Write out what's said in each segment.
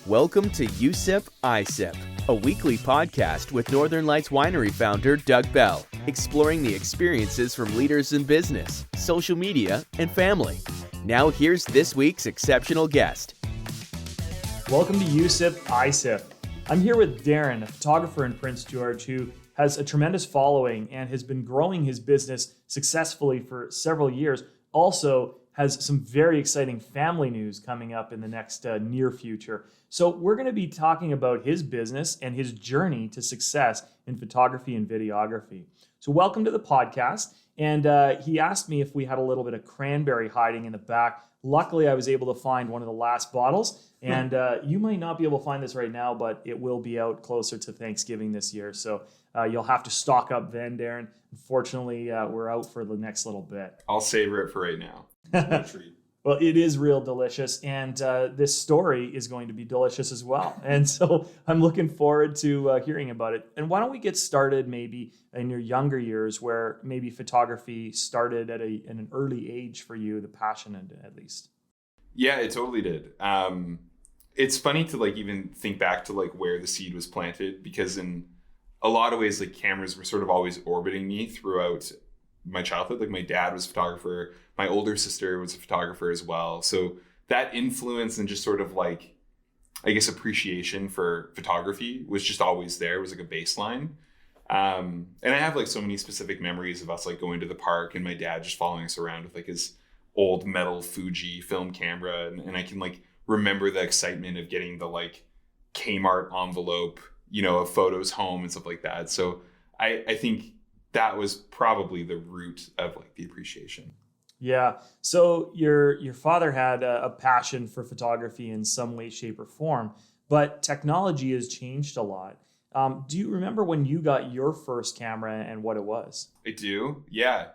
Welcome to USIP ISIP, a weekly podcast with Northern Lights Winery founder Doug Bell, exploring the experiences from leaders in business, social media, and family. Now here's this week's exceptional guest. Welcome to USIP ISIP. I'm here with Darrin, a photographer in Prince George who has a tremendous following and has been growing his business successfully for several years. Also has some very exciting family news coming up in the next near future. So we're going to be talking about his business and his journey to success in photography and videography. So welcome to the podcast. And he asked me if we had a little bit of cranberry hiding in the back. Luckily, I was able to find one of the last bottles. And you might not be able to find this right now, but it will be out closer to Thanksgiving this year. So you'll have to stock up then, Darrin. Unfortunately, we're out for the next little bit. I'll savor it for right now. It's a treat. Well, it is real delicious, and this story is going to be delicious as well. And so I'm looking forward to hearing about it. And why don't we get started maybe in your younger years where maybe photography started at an early age for you, the passion at least? Yeah, it totally did. It's funny to even think back to where the seed was planted, because in a lot of ways, cameras were sort of always orbiting me throughout my childhood. My dad was a photographer. My older sister was a photographer as well. So that influence and just sort of appreciation for photography was just always there. It was like a baseline. And I have so many specific memories of us going to the park and my dad just following us around with his old metal Fuji film camera. And I can remember the excitement of getting the Kmart envelope, of photos home and stuff like that. So I think that was probably the root of the appreciation. Yeah. So your father had a passion for photography in some way, shape, or form, but technology has changed a lot. Do you remember when you got your first camera and what it was? I do. Yeah.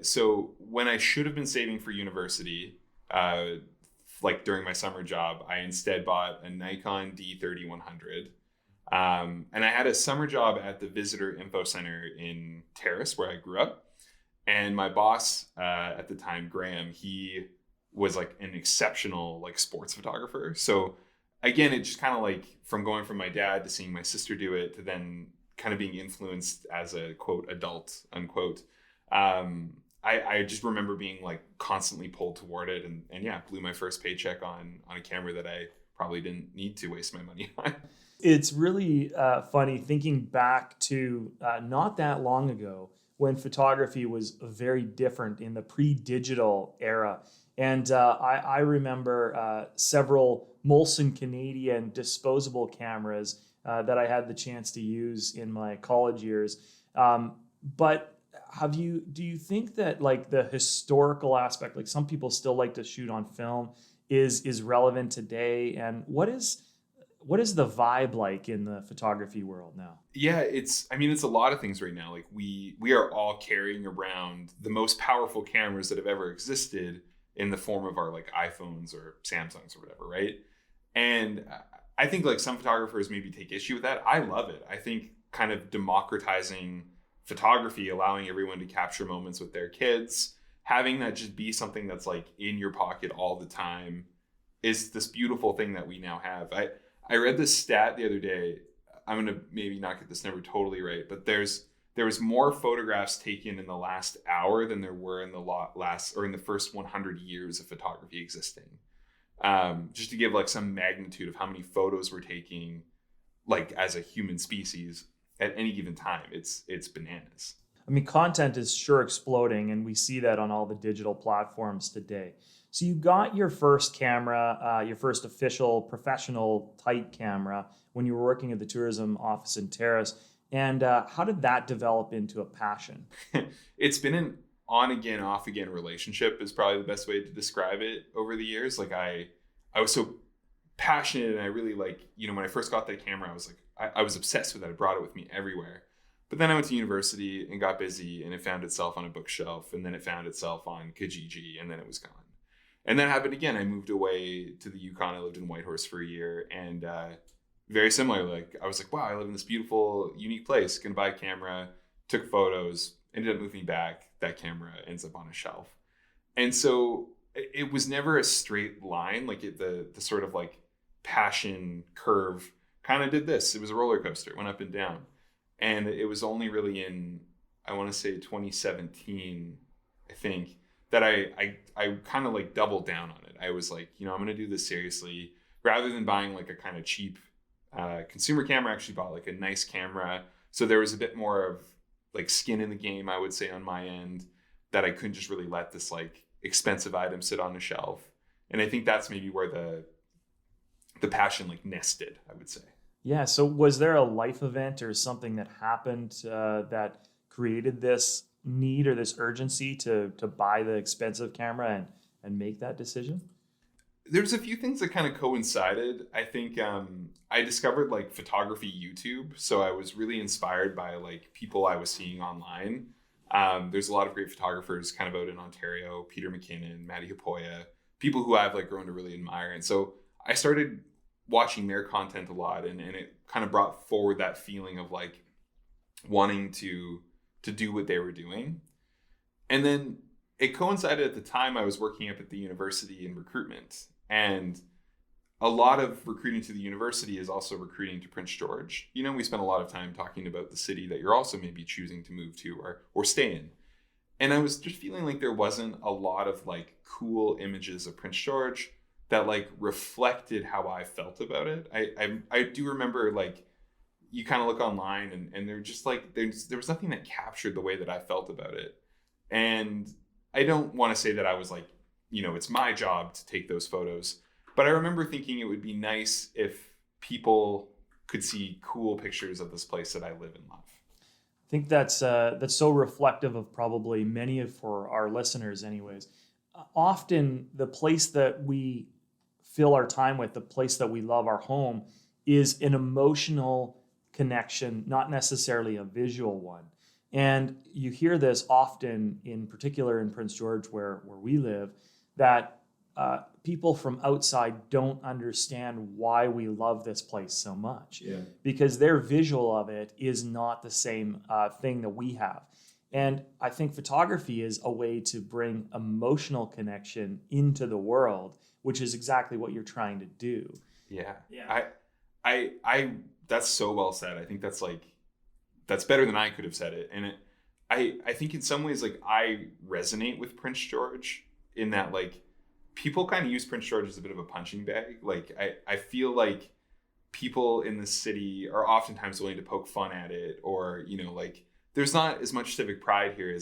So when I should have been saving for university, during my summer job, I instead bought a Nikon D3100. And I had a summer job at the Visitor Info Center in Terrace, where I grew up. And my boss at the time, Graham, he was an exceptional sports photographer. So again, it just kind of from going from my dad to seeing my sister do it to then kind of being influenced as a quote adult unquote. I just remember being constantly pulled toward it, and yeah, blew my first paycheck on a camera that I probably didn't need to waste my money on. It's really funny thinking back to not that long ago when photography was very different in the pre-digital era. And I remember several Molson Canadian disposable cameras that I had the chance to use in my college years. But do you think that the historical aspect, some people still like to shoot on film, is relevant today? And what is the vibe like in the photography world now? Yeah, it's a lot of things right now. We are all carrying around the most powerful cameras that have ever existed in the form of our iPhones or Samsungs or whatever, right? And I think some photographers maybe take issue with that. I love it. I think kind of democratizing photography, allowing everyone to capture moments with their kids, having that just be something that's in your pocket all the time is this beautiful thing that we now have. I read this stat the other day. I'm going to maybe not get this number totally right, but there was more photographs taken in the last hour than there were in the first 100 years of photography existing. Just to give some magnitude of how many photos we're taking, as a human species at any given time. It's bananas. Content is sure exploding, and we see that on all the digital platforms today. So you got your first camera, your first official professional tight camera when you were working at the tourism office in Terrace. And how did that develop into a passion? It's been an on again, off again relationship is probably the best way to describe it over the years. I was so passionate, and I really when I first got that camera, I was obsessed with it. I brought it with me everywhere. But then I went to university and got busy, and it found itself on a bookshelf, and then it found itself on Kijiji, and then it was gone. And that happened again. I moved away to the Yukon. I lived in Whitehorse for a year, and very similar. I was wow, I live in this beautiful, unique place. Gonna buy a camera, took photos, ended up moving back. That camera ends up on a shelf. And so it was never a straight line. The sort of passion curve kind of did this. It was a roller coaster. It went up and down. And it was only really in, I want to say 2017, I think, that I kind of like doubled down on it. I was like, I'm going to do this seriously. Rather than buying like a kind of cheap consumer camera, I actually bought like a nice camera. So there was a bit more of like skin in the game, I would say, on my end, that I couldn't just really let this like expensive item sit on a shelf. And I think that's maybe where the passion like nested, I would say. Yeah. So was there a life event or something that happened that created this need or this urgency to buy the expensive camera and make that decision? There's a few things that kind of coincided. I think I discovered like photography YouTube. So I was really inspired by like people I was seeing online. There's a lot of great photographers kind of out in Ontario, Peter McKinnon, Matty Hapoya, people who I've like grown to really admire. And so I started watching their content a lot, and it kind of brought forward that feeling of like wanting to do what they were doing. And then it coincided at the time I was working up at the university in recruitment, and a lot of recruiting to the university is also recruiting to Prince George. We spend a lot of time talking about the city that you're also maybe choosing to move to or stay in. And I was just feeling like there wasn't a lot of like cool images of Prince George that like reflected how I felt about it. I do remember like you kind of look online and they're just like, there was nothing that captured the way that I felt about it. And I don't want to say that I was like, it's my job to take those photos, but I remember thinking it would be nice if people could see cool pictures of this place that I live and love. I think that's so reflective of probably many of for our listeners anyways. Often the place that we fill our time with, the place that we love, our home, is an emotional connection, not necessarily a visual one. And you hear this often, in particular in Prince George, where we live, that people from outside don't understand why we love this place so much. Yeah. Because their visual of it is not the same thing that we have. And I think photography is a way to bring emotional connection into the world, which is exactly what you're trying to do. Yeah. I that's so well said. I think that's better than I could have said it. And I think in some ways, like, I resonate with Prince George in that, like, people kind of use Prince George as a bit of a punching bag. Like, I feel like people in the city are oftentimes willing to poke fun at it, or, like, there's not as much civic pride here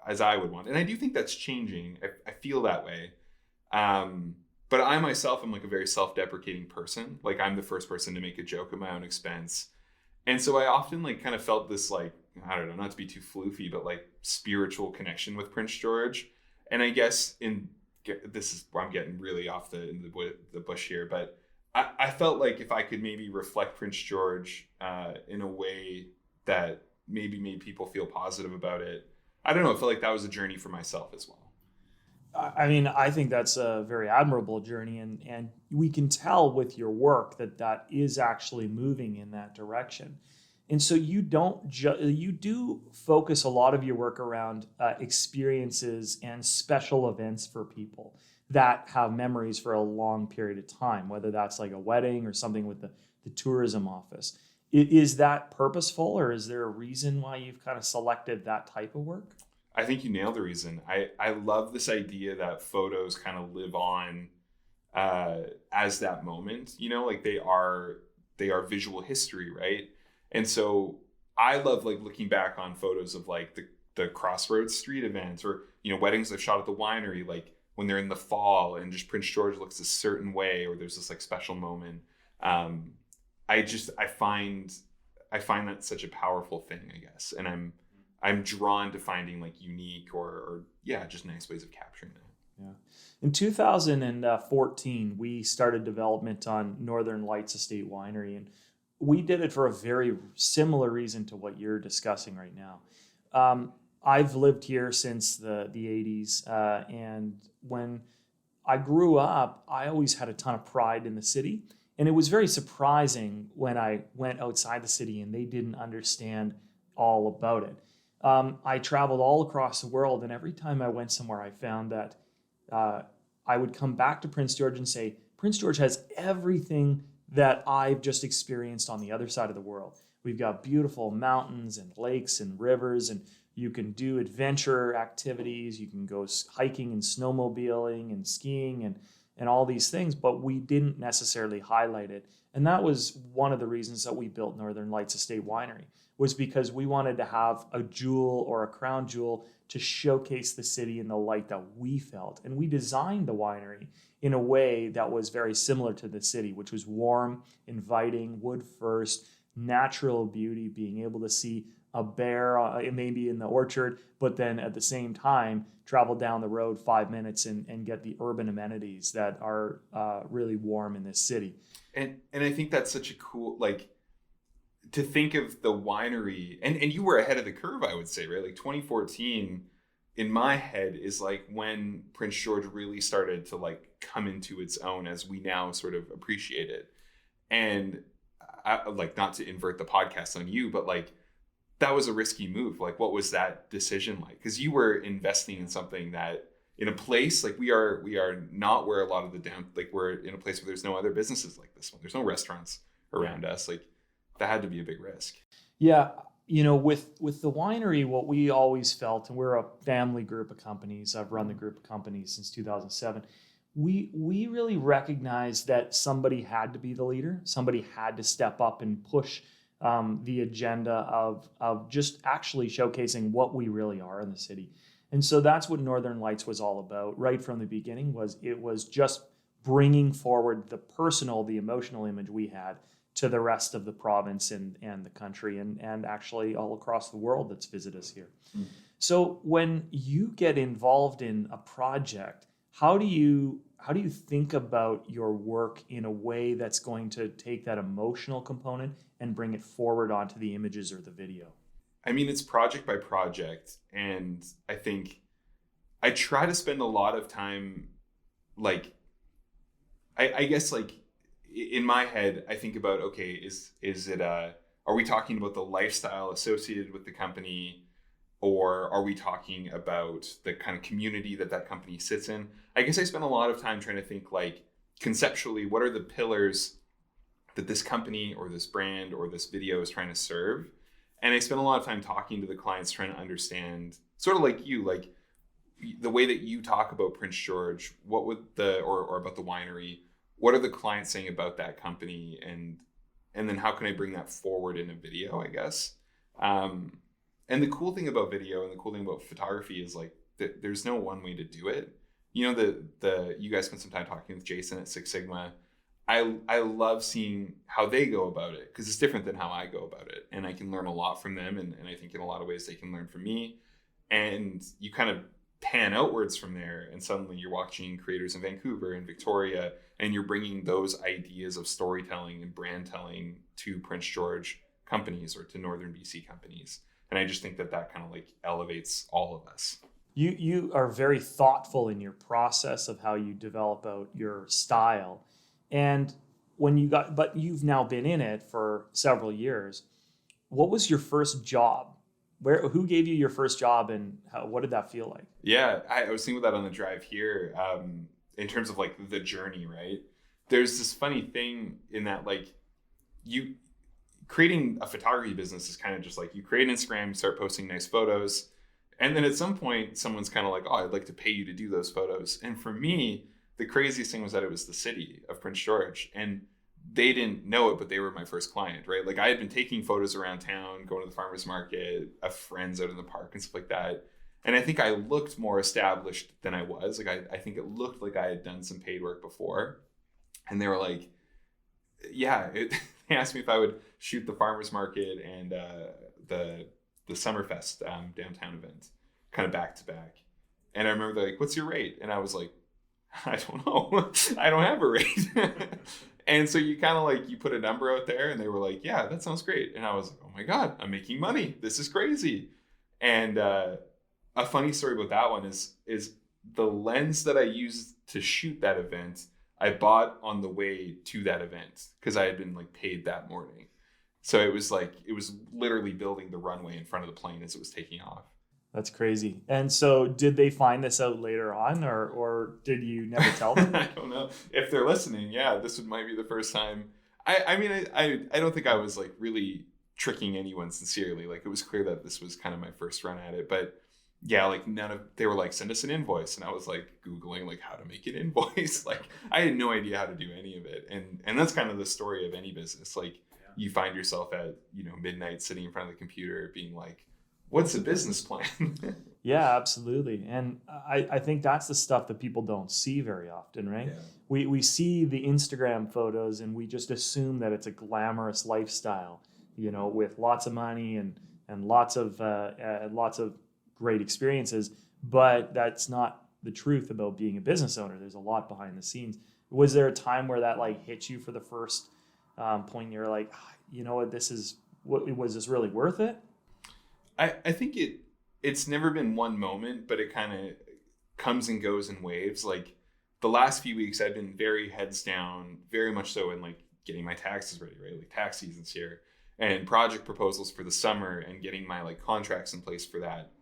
as I would want. And I do think that's changing. I feel that way. But I myself am like a very self-deprecating person. Like, I'm the first person to make a joke at my own expense. And so I often like kind of felt this, like, I don't know, not to be too floofy, but like spiritual connection with Prince George. And I guess this is where I'm getting really off the bush here, but I felt like if I could maybe reflect Prince George in a way that maybe made people feel positive about it. I don't know. I felt like that was a journey for myself as well. I mean, I think that's a very admirable journey, and we can tell with your work that is actually moving in that direction. And so you do focus a lot of your work around experiences and special events for people that have memories for a long period of time, whether that's like a wedding or something with the tourism office. Is that purposeful, or is there a reason why you've kind of selected that type of work? I think you nailed the reason. I love this idea that photos kind of live on as that moment, like they are visual history, right? And so I love like looking back on photos of like the Crossroads Street events, or, weddings I've shot at the winery, like when they're in the fall and just Prince George looks a certain way, or there's this like special moment. I find that such a powerful thing, I guess. And I'm drawn to finding like unique or just nice ways of capturing that. Yeah. In 2014, we started development on Northern Lights Estate Winery, and we did it for a very similar reason to what you're discussing right now. I've lived here since the 80s, and when I grew up, I always had a ton of pride in the city. And it was very surprising when I went outside the city and they didn't understand all about it. I traveled all across the world, and every time I went somewhere, I found that I would come back to Prince George and say, Prince George has everything that I've just experienced on the other side of the world. We've got beautiful mountains and lakes and rivers, and you can do adventure activities. You can go hiking and snowmobiling and skiing and all these things, but we didn't necessarily highlight it. And that was one of the reasons that we built Northern Lights Estate Winery, was because we wanted to have a jewel or a crown jewel to showcase the city in the light that we felt. And we designed the winery in a way that was very similar to the city, which was warm, inviting, wood first, natural beauty, being able to see a bear maybe in the orchard, but then at the same time travel down the road 5 minutes and get the urban amenities that are really warm in this city. And I think that's such a cool, like, to think of the winery, and you were ahead of the curve, I would say, right? Like 2014 in my head is like when Prince George really started to like come into its own as we now sort of appreciate it. And I, like, not to invert the podcast on you, but like, that was a risky move. Like, what was that decision like? Because you were investing in something that, in a place like we are not where a lot of the we're in a place where there's no other businesses like this one. There's no restaurants around us. Like, that had to be a big risk. Yeah. You know, with the winery, what we always felt, and we're a family group of companies. I've run the group of companies since 2007. We really recognized that somebody had to be the leader. Somebody had to step up and push the agenda of just actually showcasing what we really are in the city. And so that's what Northern Lights was all about right from the beginning. It was just bringing forward the personal, the emotional image we had to the rest of the province and the country and actually all across the world that's visited us here. Mm. So when you get involved in a project, how do you think about your work in a way that's going to take that emotional component and bring it forward onto the images or the video? I mean, it's project by project. And I think I try to spend a lot of time, like, I guess, like, in my head, I think about, okay, is it, are we talking about the lifestyle associated with the company, or are we talking about the kind of community that company sits in? I guess I spend a lot of time trying to think, like, conceptually, what are the pillars that this company or this brand or this video is trying to serve? And I spend a lot of time talking to the clients, trying to understand, sort of like you, like the way that you talk about Prince George, what would or about the winery, what are the clients saying about that company? And then how can I bring that forward in a video, I guess? And the cool thing about video and the cool thing about photography is, like, there's no one way to do it. You know, you guys spent some time talking with Jason at Six Sigma. I love seeing how they go about it, because it's different than how I go about it. And I can learn a lot from them. And I think in a lot of ways they can learn from me. And you kind of pan outwards from there. And suddenly you're watching creators in Vancouver and Victoria, and you're bringing those ideas of storytelling and brand telling to Prince George companies or to Northern BC companies. And I just think that kind of like elevates all of us. You are very thoughtful in your process of how you develop out your style. And but you've now been in it for several years. What was your first job? Who gave you your first job, and what did that feel like? Yeah, I was thinking about that on the drive here, in terms of like the journey, right? There's this funny thing in that, like, you creating a photography business is kind of just like you create an Instagram, you start posting nice photos. And then at some point, someone's kind of like, oh, I'd like to pay you to do those photos. And for me, the craziest thing was that it was the city of Prince George. And they didn't know it, but they were my first client, right? Like, I had been taking photos around town, going to the farmer's market, of friends out in the park and stuff like that. And I think I looked more established than I was. Like, I think it looked like I had done some paid work before. And they were like, yeah, they asked me if I would shoot the farmer's market and the Summerfest downtown event, kind of back to back. And I remember they're like, what's your rate? And I was like, I don't know. I don't have a rate. And so you kind of like, you put a number out there, and they were like, yeah, that sounds great. And I was like, oh my God, I'm making money. This is crazy. And a funny story about that one is the lens that I used to shoot that event, I bought on the way to that event because I had been like paid that morning. So it was literally building the runway in front of the plane as it was taking off. That's crazy. And so did they find this out later on, or did you never tell them? I don't know if they're listening. Yeah, might be the first time. I mean, I don't think I was like really tricking anyone sincerely. Like it was clear that this was kind of my first run at it, but yeah, like they were like, send us an invoice. And I was like Googling like how to make an invoice. Like I had no idea how to do any of it. And that's kind of the story of any business. Like you find yourself at, midnight sitting in front of the computer being like, what's a business plan? Yeah, absolutely. And I think that's the stuff that people don't see very often, right? Yeah. We see the Instagram photos and we just assume that it's a glamorous lifestyle, with lots of money and lots of great experiences. But that's not the truth about being a business owner. There's a lot behind the scenes. Was there a time where that like hit you for the first point? You're like, you know what, was this really worth it? I think it's never been one moment, but it kind of comes and goes in waves. Like the last few weeks, I've been very heads down, very much so in like getting my taxes ready, right? Like tax season's here, and project proposals for the summer, and getting my like contracts in place for that,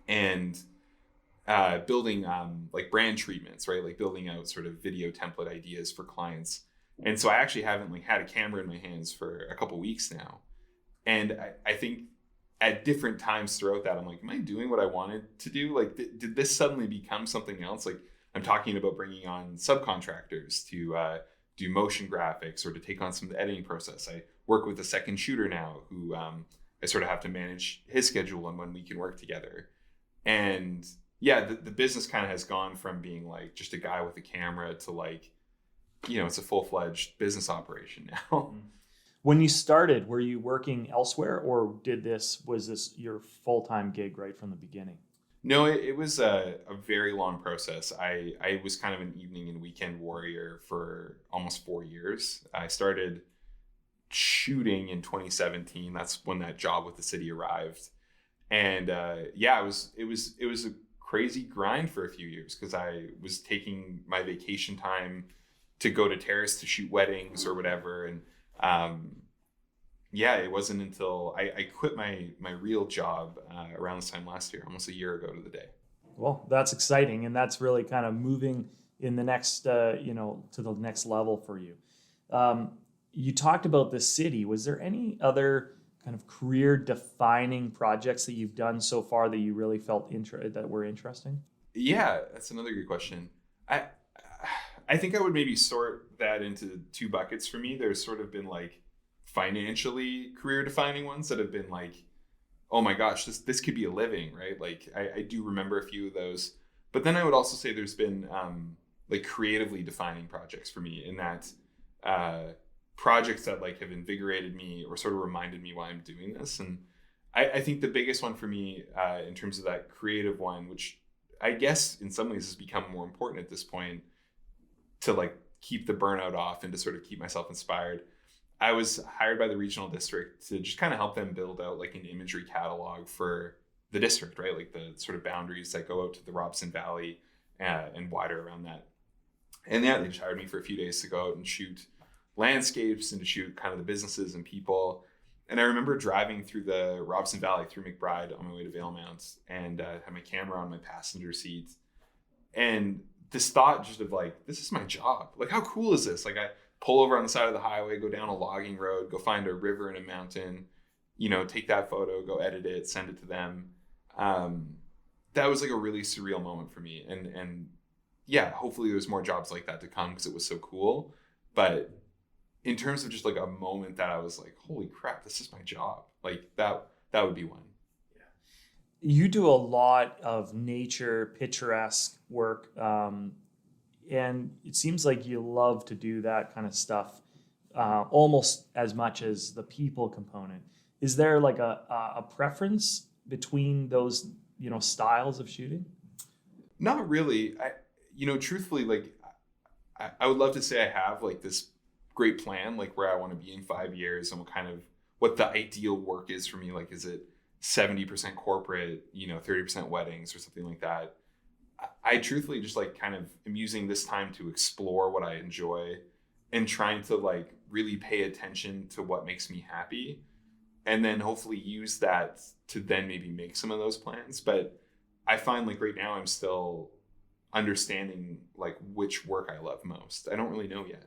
and building like brand treatments, right? Like building out sort of video template ideas for clients. And so I actually haven't like had a camera in my hands for a couple weeks now, and I think at different times throughout that, I'm like, am I doing what I wanted to do? Like, did this suddenly become something else? Like, I'm talking about bringing on subcontractors to do motion graphics or to take on some of the editing process. I work with a second shooter now who I sort of have to manage his schedule and when we can work together. And yeah, the business kind of has gone from being like just a guy with a camera to like, it's a full-fledged business operation now. When you started, were you working elsewhere, or was this your full-time gig right from the beginning? No, it was a very long process. I was kind of an evening and weekend warrior for almost 4 years. I started shooting in 2017. That's when that job with the city arrived. And it was a crazy grind for a few years because I was taking my vacation time to go to Terrace to shoot weddings or whatever. And it wasn't until I quit my real job around this time last year, almost a year ago to the day. Well, that's exciting. And that's really kind of moving in the next, to the next level for you. You talked about the city. Was there any other kind of career defining projects that you've done so far that you really felt that were interesting? Yeah, that's another good question. I think I would maybe sort that into two buckets for me. There's sort of been like financially career defining ones that have been like, oh my gosh, this could be a living, right? Like I do remember a few of those. But then I would also say there's been like creatively defining projects for me, in that projects that like have invigorated me or sort of reminded me why I'm doing this. And I think the biggest one for me in terms of that creative one, which I guess in some ways has become more important at this point, to like keep the burnout off and to sort of keep myself inspired. I was hired by the regional district to just kind of help them build out like an imagery catalog for the district, right? Like the sort of boundaries that go out to the Robson Valley and wider around that. And yeah, they just hired me for a few days to go out and shoot landscapes and to shoot kind of the businesses and people. And I remember driving through the Robson Valley through McBride on my way to Valemount, and had my camera on my passenger seat. And this thought just of like, this is my job. Like, how cool is this? Like I pull over on the side of the highway, go down a logging road, go find a river and a mountain, take that photo, go edit it, send it to them. That was like a really surreal moment for me. And yeah, hopefully there's more jobs like that to come because it was so cool. But in terms of just like a moment that I was like, holy crap, this is my job. Like that would be one. You do a lot of nature, picturesque work, and it seems like you love to do that kind of stuff almost as much as the people component. Is there like a preference between those, styles of shooting? Not really. Truthfully, like I would love to say I have like this great plan, like where I want to be in 5 years and what the ideal work is for me. Like, is it 70% corporate, 30% weddings or something like that? I truthfully just like kind of am using this time to explore what I enjoy and trying to like really pay attention to what makes me happy. and then hopefully use that to then maybe make some of those plans. But I find like right now I'm still understanding like which work I love most. I don't really know yet.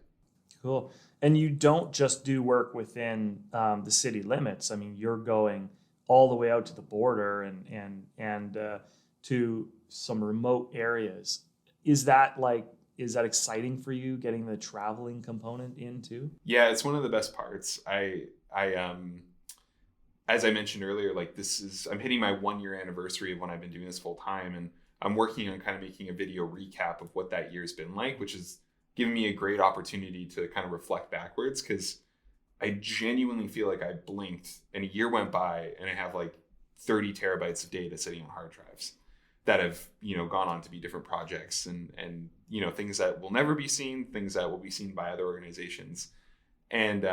Cool. And you don't just do work within the city limits. I mean, you're going all the way out to the border and to some remote areas. Is that exciting for you, getting the traveling component in too? Yeah, it's one of the best parts. I as I mentioned earlier, like I'm hitting my 1-year anniversary of when I've been doing this full time, and I'm working on kind of making a video recap of what that year's been like, which is giving me a great opportunity to kind of reflect backwards, because I genuinely feel like I blinked and a year went by and I have like 30 terabytes of data sitting on hard drives that have, gone on to be different projects and things that will never be seen, things that will be seen by other organizations. And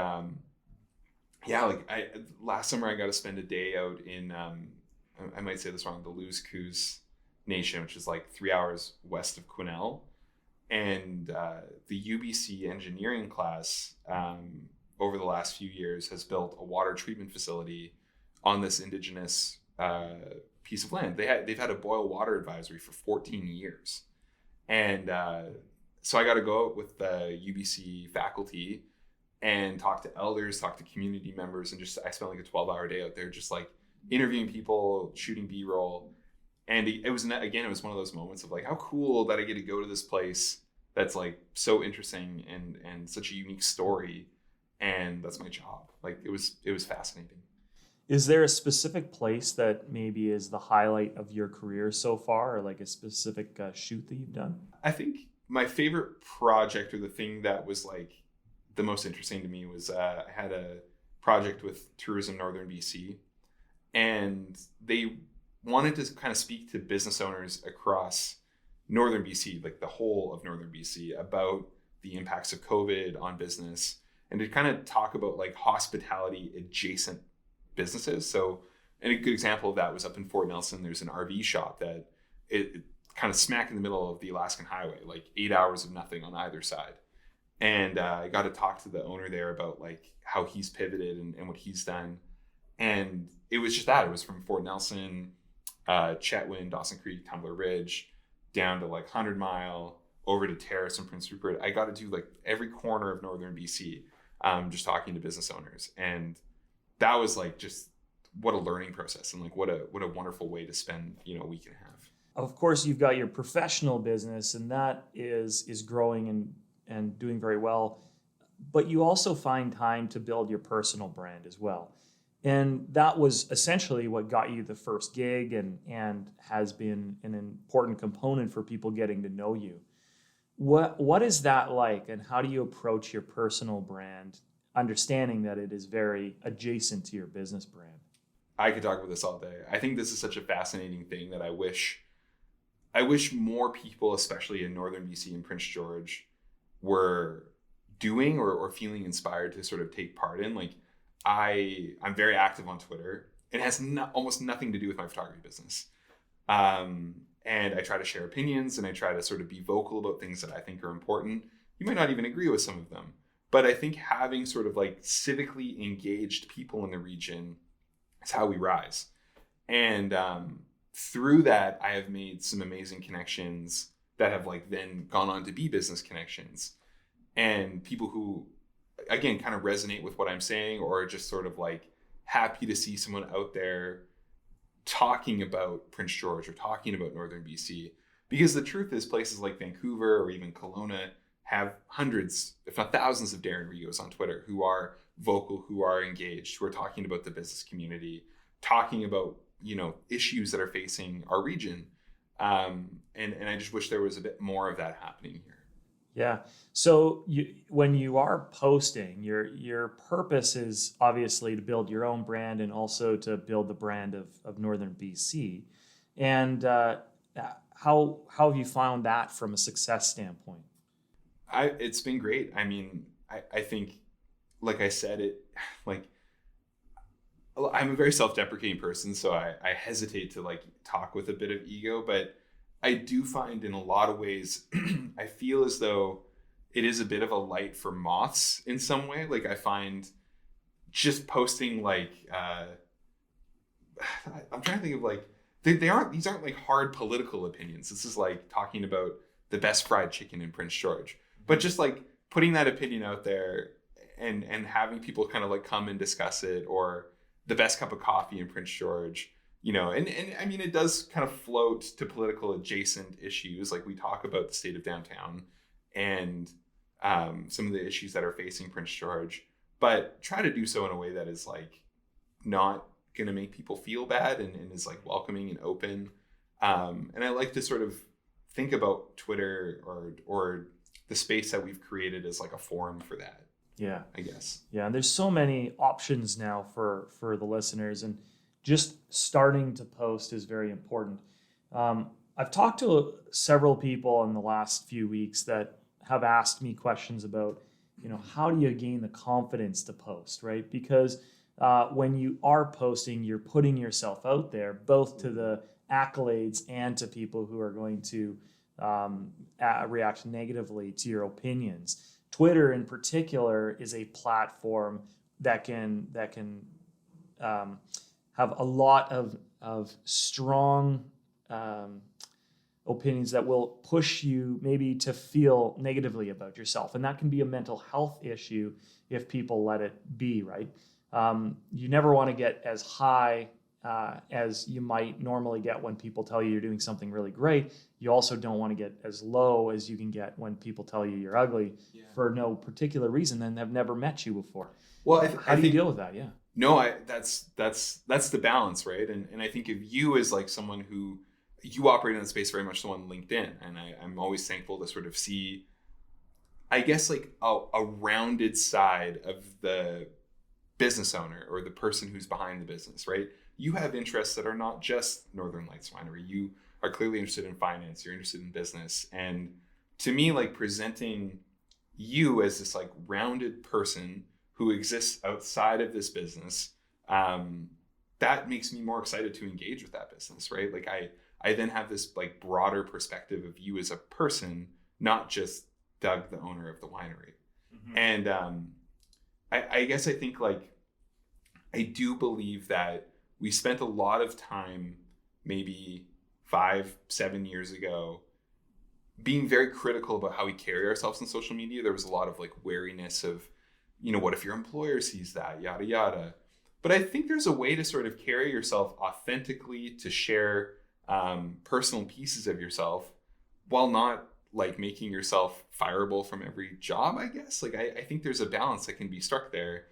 last summer I got to spend a day out in, I might say this wrong, the Luz Coos Nation, which is like 3 hours west of Quesnel. And the UBC engineering class over the last few years has built a water treatment facility on this indigenous piece of land. They've had a boil water advisory for 14 years. And so I got to go out with the UBC faculty and talk to elders, talk to community members, and I spent like a 12-hour day out there just like interviewing people, shooting B-roll. And it was one of those moments of like, how cool that I get to go to this place that's like so interesting and such a unique story. And that's my job. Like it was fascinating. Is there a specific place that maybe is the highlight of your career so far, or like a specific shoot that you've done? I think my favorite project, or the thing that was like the most interesting to me, was I had a project with Tourism Northern BC, and they wanted to kind of speak to business owners across Northern BC, like the whole of Northern BC, about the impacts of COVID on business, and to kind of talk about like hospitality adjacent businesses. So, and a good example of that was up in Fort Nelson. There's an RV shop that it kind of smack in the middle of the Alaskan Highway, like 8 hours of nothing on either side. And I got to talk to the owner there about like how he's pivoted and what he's done. And it was just that. It was from Fort Nelson, Chetwynd, Dawson Creek, Tumbler Ridge, down to like 100 Mile, over to Terrace and Prince Rupert. I got to do like every corner of Northern BC, just talking to business owners. And that was like just what a learning process, and like what a wonderful way to spend a week and a half. Of course, you've got your professional business, and that is growing and doing very well. But you also find time to build your personal brand as well. And that was essentially what got you the first gig and has been an important component for people getting to know you. What is that like, and how do you approach your personal brand, understanding that it is very adjacent to your business brand? I could talk about this all day. I think this is such a fascinating thing that I wish more people, especially in Northern BC and Prince George, were doing or feeling inspired to sort of take part in. Like I'm very active on Twitter. It has almost nothing to do with my photography business. And I try to share opinions, and I try to sort of be vocal about things that I think are important. You might not even agree with some of them, but I think having sort of like civically engaged people in the region is how we rise. And through that, I have made some amazing connections that have like then gone on to be business connections, and people who, again, kind of resonate with what I'm saying, or are just sort of like happy to see someone out there talking about Prince George or talking about Northern BC. Because the truth is, places like Vancouver or even Kelowna have hundreds, if not thousands, of Darrin Rigos on Twitter who are vocal, who are engaged, who are talking about the business community, talking about issues that are facing our region. And I just wish there was a bit more of that happening here. Yeah. So when you are posting, your purpose is obviously to build your own brand and also to build the brand of Northern BC. And how have you found that from a success standpoint? It's been great. I mean, I think, like I said, I'm a very self-deprecating person, so I hesitate to like talk with a bit of ego, but I do find in a lot of ways, I feel as though it is a bit of a light for moths in some way. Like I find just posting like I'm trying to think of like these aren't like hard political opinions. This is like talking about the best fried chicken in Prince George, but just like putting that opinion out there and having people kind of like come and discuss it, or the best cup of coffee in Prince George, you know, and I mean, it does kind of float to political adjacent issues. Like we talk about the state of downtown and some of the issues that are facing Prince George, but try to do so in a way that is like not going to make people feel bad and is like welcoming and open. And I like to sort of think about Twitter or the space that we've created as like a forum for that. Yeah, I guess. Yeah, and there's so many options now for the listeners, and just starting to post is very important. I've talked to several people in the last few weeks that have asked me questions about, you know, how do you gain the confidence to post, right? Because when you are posting, you're putting yourself out there, both to the accolades and to people who are going to react negatively to your opinions. Twitter in particular is a platform that can have a lot of strong opinions that will push you maybe to feel negatively about yourself. And that can be a mental health issue if people let it be, right? You never want to get as high as you might normally get when people tell you you're doing something really great. You also don't want to get as low as you can get when people tell you you're ugly for no particular reason and have never met you before. Well, how do you deal with that? Yeah. No, that's the balance, right? And I think of you as like someone who you operate in the space very much so on LinkedIn, and I'm always thankful to sort of see, I guess, like a rounded side of the business owner or the person who's behind the business, right? You have interests that are not just Northern Lights Winery. You are clearly interested in finance. You're interested in business. And to me, like presenting you as this like rounded person who exists outside of this business, that makes me more excited to engage with that business, right? Like I then have this like broader perspective of you as a person, not just Doug, the owner of the winery. Mm-hmm. And I guess I think like I do believe that we spent a lot of time, maybe 5-7 years ago, being very critical about how we carry ourselves on social media. There was a lot of like wariness of, you know, what if your employer sees that, yada, yada. But I think there's a way to sort of carry yourself authentically, to share personal pieces of yourself while not like making yourself fireable from every job, I guess. Like, I think there's a balance that can be struck there.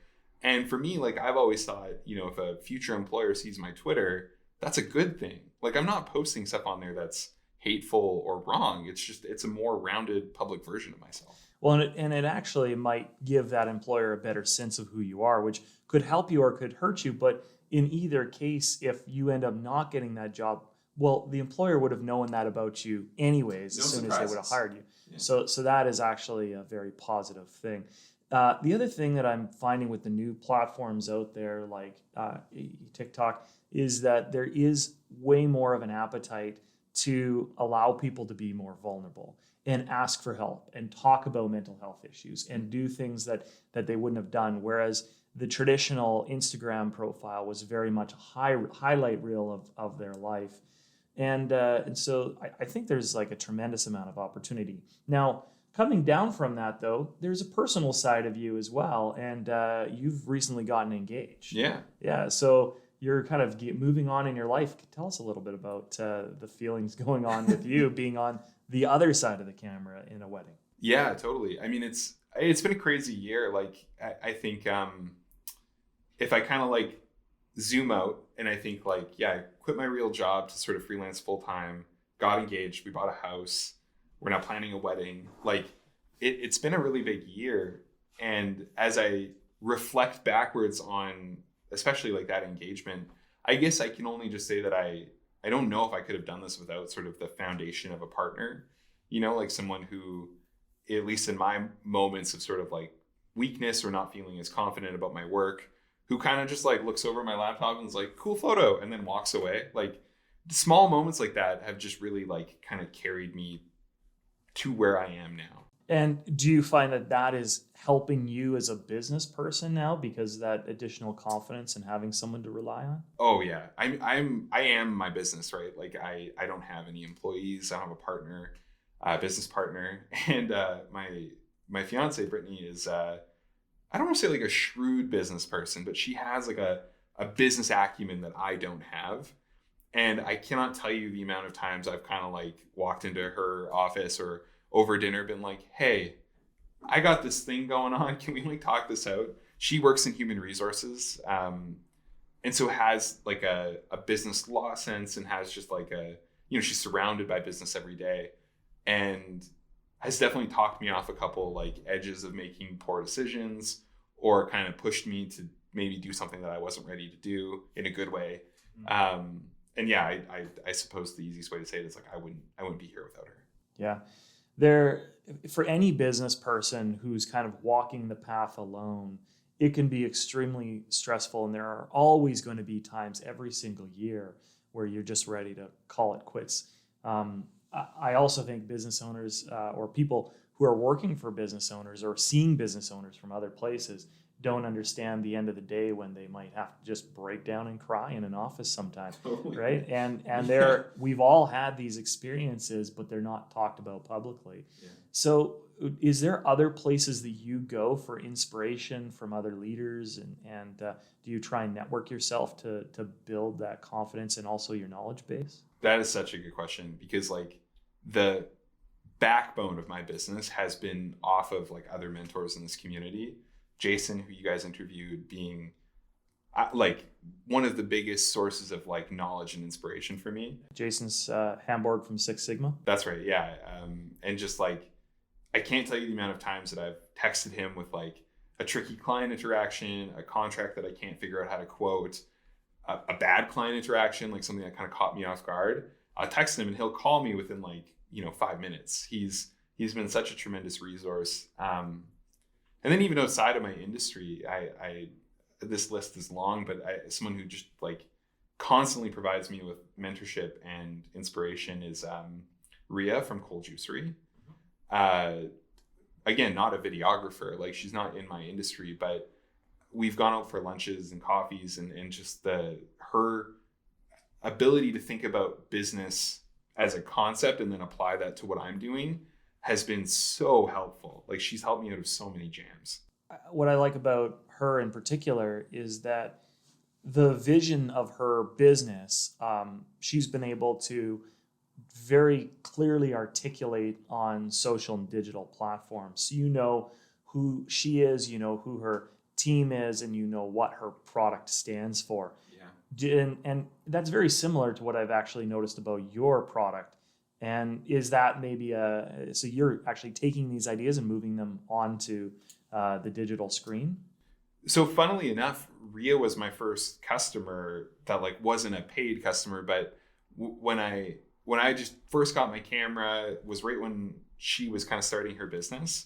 And for me, like, I've always thought, you know, if a future employer sees my Twitter, that's a good thing. Like, I'm not posting stuff on there that's hateful or wrong. It's just, it's a more rounded public version of myself. Well, and it actually might give that employer a better sense of who you are, which could help you or could hurt you. But in either case, if you end up not getting that job, well, the employer would have known that about you anyways, as soon as they would have hired you. Yeah. So that is actually a very positive thing. The other thing that I'm finding with the new platforms out there, like TikTok, is that there is way more of an appetite to allow people to be more vulnerable and ask for help and talk about mental health issues and do things that they wouldn't have done. Whereas the traditional Instagram profile was very much a highlight reel of their life. And so I think there's like a tremendous amount of opportunity. Now, coming down from that, though, there's a personal side of you as well. And you've recently gotten engaged. Yeah. Yeah. So you're kind of moving on in your life. Tell us a little bit about the feelings going on with you being on the other side of the camera in a wedding. Yeah, totally. I mean, it's been a crazy year. Like, I think if I kind of like zoom out and I think like, yeah, I quit my real job to sort of freelance full time, got engaged, we bought a house, we're now planning a wedding. Like, it's been a really big year. And as I reflect backwards on especially like that engagement, I guess I can only just say that I don't know if I could have done this without sort of the foundation of a partner, you know, like someone who, at least in my moments of sort of like weakness or not feeling as confident about my work, who kind of just like looks over my laptop and is like, cool photo, and then walks away. Like, small moments like that have just really like kind of carried me to where I am now. And do you find that that is helping you as a business person now because of that additional confidence and having someone to rely on? Oh yeah, I am my business, right? Like I don't have any employees. I don't have a partner, business partner, and my fiance Brittany is I don't want to say like a shrewd business person, but she has like a business acumen that I don't have. And I cannot tell you the amount of times I've kind of like walked into her office or over dinner, been like, hey, I got this thing going on. Can we like talk this out? She works in human resources. And so has like a business law sense and has just like she's surrounded by business every day and has definitely talked me off a couple like edges of making poor decisions or kind of pushed me to maybe do something that I wasn't ready to do in a good way. And yeah, I suppose the easiest way to say it is like I wouldn't be here without her. Yeah. For any business person who's kind of walking the path alone, it can be extremely stressful. And there are always going to be times every single year where you're just ready to call it quits. I also think business owners or people who are working for business owners or seeing business owners from other places don't understand the end of the day when they might have to just break down and cry in an office sometime, right? And we've all had these experiences, but they're not talked about publicly. Yeah. So is there other places that you go for inspiration from other leaders and do you try and network yourself to build that confidence and also your knowledge base? That is such a good question because like the backbone of my business has been off of like other mentors in this community. Jason, who you guys interviewed, being like one of the biggest sources of like knowledge and inspiration for me. Jason's Hamburg from Six Sigma. That's right. Yeah. And just like, I can't tell you the amount of times that I've texted him with like a tricky client interaction, a contract that I can't figure out how to quote, a bad client interaction, like something that kind of caught me off guard. I'll text him and he'll call me within like, 5 minutes. He's been such a tremendous resource. And then even outside of my industry, I this list is long, but someone who just like constantly provides me with mentorship and inspiration is Ria from Cold Juicery. Again, not a videographer, like she's not in my industry, but we've gone out for lunches and coffees and just her ability to think about business as a concept and then apply that to what I'm doing has been so helpful. Like she's helped me out of so many jams. What I like about her in particular is that the vision of her business, she's been able to very clearly articulate on social and digital platforms. So you know who she is, you know who her team is, and you know what her product stands for. Yeah. And that's very similar to what I've actually noticed about your product. And is that maybe so you're actually taking these ideas and moving them onto the digital screen? So funnily enough, Ria was my first customer that like wasn't a paid customer, but when I just first got my camera was right when she was kind of starting her business.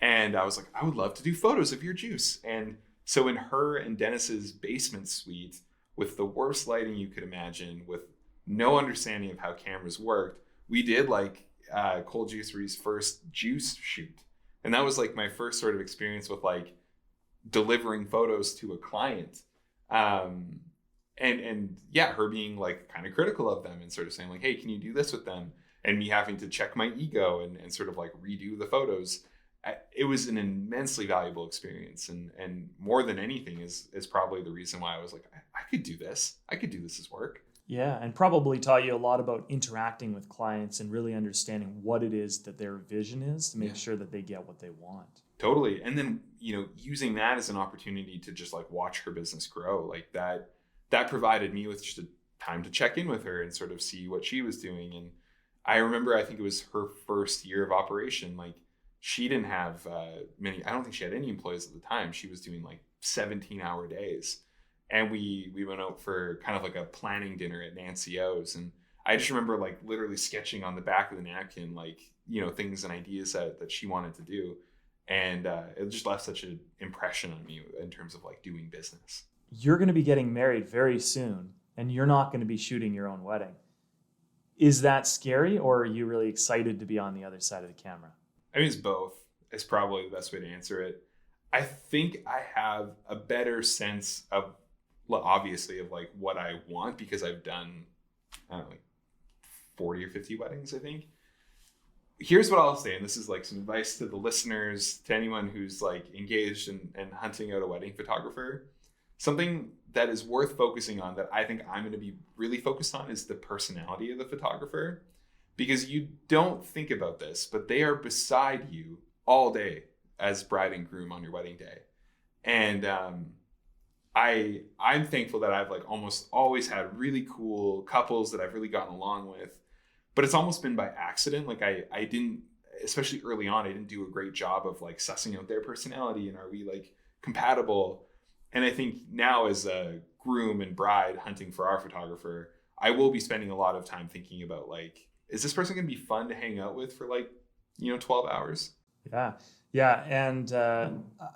And I was like, I would love to do photos of your juice. And so in her and Dennis's basement suite with the worst lighting you could imagine, with no understanding of how cameras worked, we did like Cold Juicery's first juice shoot. And that was like my first sort of experience with like delivering photos to a client. And yeah, her being like kind of critical of them and sort of saying like, hey, can you do this with them? And me having to check my ego and sort of like redo the photos. It was an immensely valuable experience. And more than anything is probably the reason why I was like, I could do this. I could do this as work. Yeah, and probably taught you a lot about interacting with clients and really understanding what it is that their vision is to make sure that they get what they want. Totally. And then, using that as an opportunity to just like watch her business grow, like that provided me with just a time to check in with her and sort of see what she was doing. And I remember, I think it was her first year of operation. Like she didn't have I don't think she had any employees at the time. She was doing like 17-hour days. And we went out for kind of like a planning dinner at Nancy O's. And I just remember like literally sketching on the back of the napkin, like, things and ideas that she wanted to do. And it just left such an impression on me in terms of like doing business. You're going to be getting married very soon and you're not going to be shooting your own wedding. Is that scary or are you really excited to be on the other side of the camera? I mean, it's both. It's probably the best way to answer it. I think I have a better sense of, well, obviously, of like what I want because I've done, I don't know, like 40 or 50 weddings, I think. Here's what I'll say, and this is like some advice to the listeners, to anyone who's like engaged in hunting out a wedding photographer. Something that is worth focusing on that I think I'm going to be really focused on is the personality of the photographer, because you don't think about this, but they are beside you all day as bride and groom on your wedding day. And I'm thankful that I've like almost always had really cool couples that I've really gotten along with, but it's almost been by accident. Like I didn't, especially early on, I didn't do a great job of like sussing out their personality and are we like compatible. And I think now as a groom and bride hunting for our photographer, I will be spending a lot of time thinking about like, is this person going to be fun to hang out with for like, 12 hours? Yeah. Yeah. And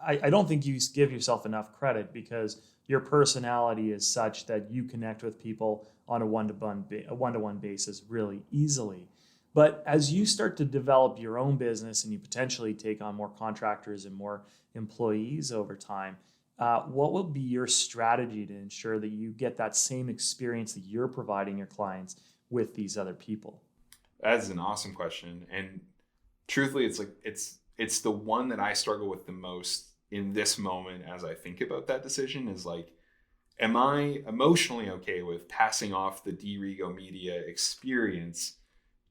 I don't think you give yourself enough credit because your personality is such that you connect with people on a one-to-one basis really easily. But as you start to develop your own business and you potentially take on more contractors and more employees over time, what will be your strategy to ensure that you get that same experience that you're providing your clients with these other people? That's an awesome question. And truthfully, it's like, it's the one that I struggle with the most in this moment as I think about that decision is like, am I emotionally okay with passing off the Rigo media experience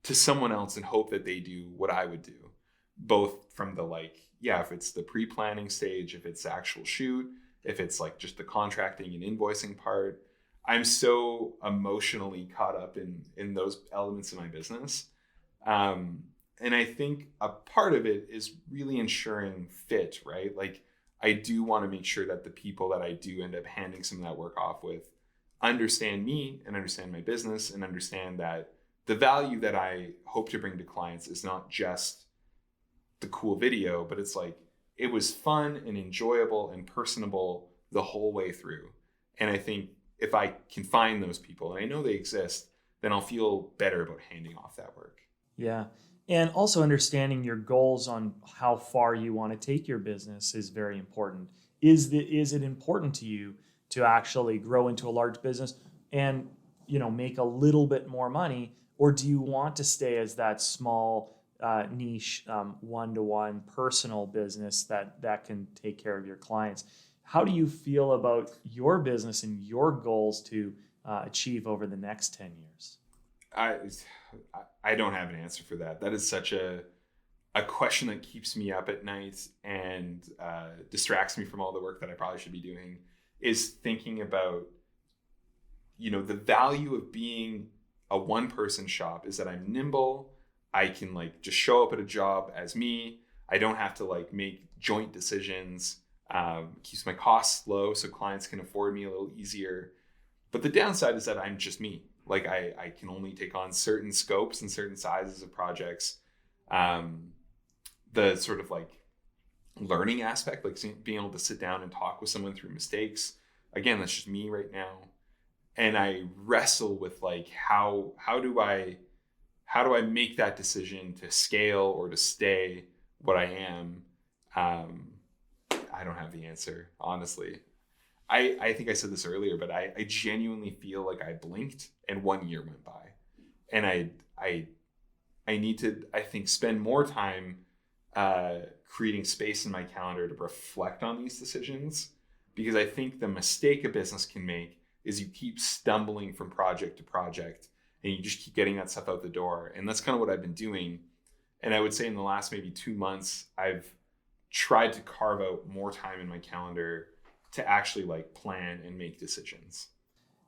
to someone else and hope that they do what I would do? Both from the like, yeah, if it's the pre-planning stage, if it's the actual shoot, if it's like just the contracting and invoicing part. I'm so emotionally caught up in those elements of my business. And I think a part of it is really ensuring fit, right? Like I do want to make sure that the people that I do end up handing some of that work off with understand me and understand my business and understand that the value that I hope to bring to clients is not just the cool video, but it's like, it was fun and enjoyable and personable the whole way through. And I think if I can find those people, and I know they exist, then I'll feel better about handing off that work. Yeah. And also understanding your goals on how far you want to take your business is very important. Is it important to you to actually grow into a large business and, make a little bit more money, or do you want to stay as that small niche one-to-one personal business that can take care of your clients? How do you feel about your business and your goals to achieve over the next 10 years? I don't have an answer for that. That is such a question that keeps me up at night and distracts me from all the work that I probably should be doing, is thinking about, the value of being a one-person shop is that I'm nimble. I can like just show up at a job as me. I don't have to like make joint decisions. Keeps my costs low so clients can afford me a little easier. But the downside is that I'm just me. Like I can only take on certain scopes and certain sizes of projects. The sort of like learning aspect, like being able to sit down and talk with someone through mistakes. Again, that's just me right now. And I wrestle with like, how do I make that decision to scale or to stay what I am? I don't have the answer, honestly. I think I said this earlier, but I genuinely feel like I blinked and 1 year went by. And I need to, I think, spend more time creating space in my calendar to reflect on these decisions, because I think the mistake a business can make is you keep stumbling from project to project and you just keep getting that stuff out the door. And that's kind of what I've been doing. And I would say in the last maybe 2 months, I've tried to carve out more time in my calendar to actually like plan and make decisions.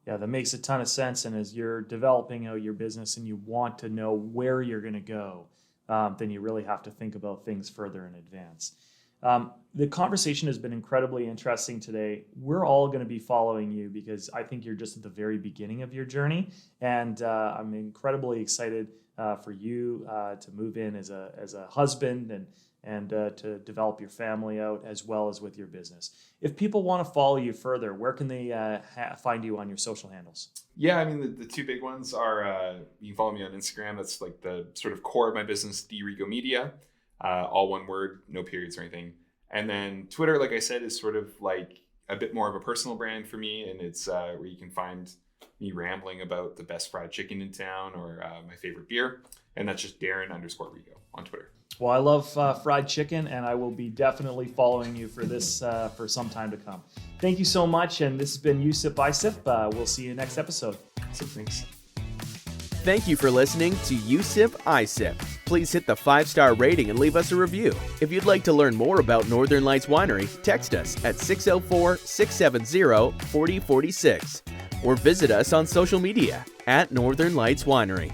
Yeah, that makes a ton of sense. And as you're developing out your business and you want to know where you're going to go, then you really have to think about things further in advance. The conversation has been incredibly interesting today. We're all going to be following you because I think you're just at the very beginning of your journey. And I'm incredibly excited for you to move in as a husband and to develop your family out as well as with your business. If people want to follow you further, where can they find you on your social handles? Yeah, I mean, the two big ones are, you can follow me on Instagram. That's like the sort of core of my business, Rigo Media. all one word, no periods or anything. And then Twitter, like I said, is sort of like a bit more of a personal brand for me. And it's where you can find me rambling about the best fried chicken in town or my favorite beer. And that's just Darrin_Rigo on Twitter. Well, I love fried chicken, and I will be definitely following you for this for some time to come. Thank you so much, and this has been USIP iSip. We'll see you next episode. So thanks. Thank you for listening to USIP iSip. Please hit the 5-star rating and leave us a review. If you'd like to learn more about Northern Lights Winery, text us at 604-670-4046 or visit us on social media at Northern Lights Winery.